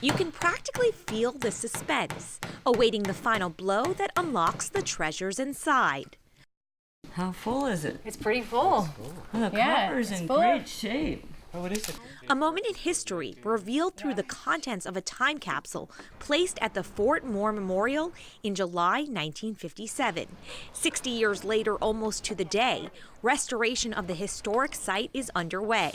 You can practically feel the suspense, awaiting the final blow that unlocks the treasures inside. How full is it? It's pretty full. Oh, the copper's in great shape. A moment in history revealed through the contents of a time capsule placed at the Fort Moore Memorial in July 1957. 60 years later, almost to the day, restoration of the historic site is underway.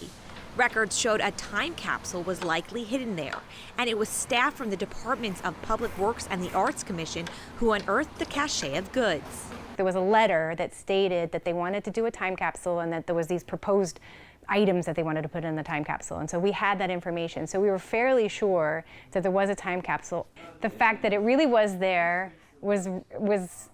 Records showed a time capsule was likely hidden there, and it was staff from the Departments of Public Works and the Arts Commission who unearthed the cache of goods. There was a letter that stated that they wanted to do a time capsule and that there was these proposed items that they wanted to put in the time capsule. And so we had that information. So we were fairly sure that there was a time capsule. The fact that it really was there was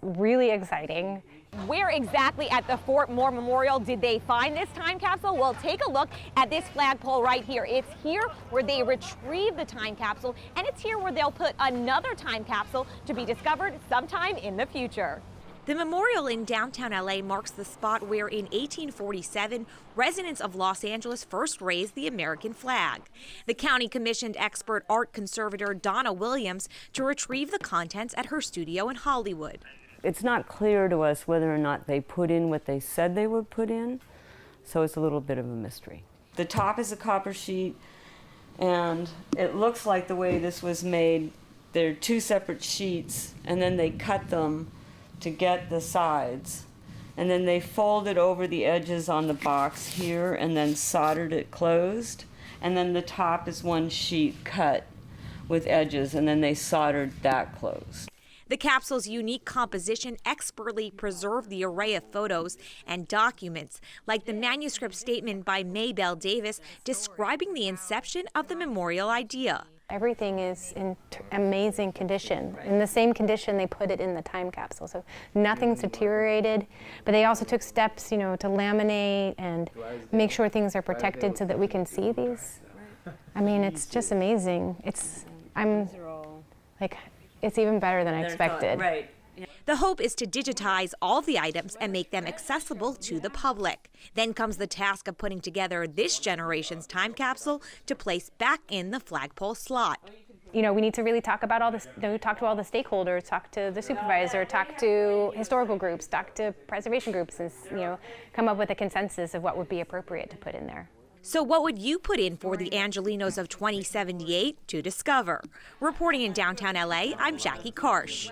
really exciting. Where exactly at the Fort Moore Memorial did they find this time capsule? Well, take a look at this flagpole right here. It's here where they retrieve the time capsule, and it's here where they'll put another time capsule to be discovered sometime in the future. The memorial in downtown LA marks the spot where in 1847, residents of Los Angeles first raised the American flag. The county commissioned expert art conservator Donna Williams to retrieve the contents at her studio in Hollywood. It's not clear to us whether or not they put in what they said they would put in, so it's a little bit of a mystery. The top is a copper sheet, and it looks like the way this was made, they're two separate sheets, and then they cut them to get the sides, and then they folded over the edges on the box here and then soldered it closed, and then the top is one sheet cut with edges, and then they soldered that closed. The capsule's unique composition expertly preserved the array of photos and documents, like the manuscript statement by Maybelle Davis describing the inception of the memorial idea. Everything is in amazing condition. In the same condition they put it in the time capsule. So nothing's deteriorated, but they also took steps, to laminate and make sure things are protected so that we can see these. I mean, it's just amazing. It's even better than I expected. Right. The hope is to digitize all the items and make them accessible to the public. Then comes the task of putting together this generation's time capsule to place back in the flagpole slot. We need to really talk about all this, talk to all the stakeholders, talk to the supervisor, talk to historical groups, talk to preservation groups, and come up with a consensus of what would be appropriate to put in there. So what would you put in for the Angelinos of 2078 to discover? Reporting in downtown LA, I'm Jackie Karsh.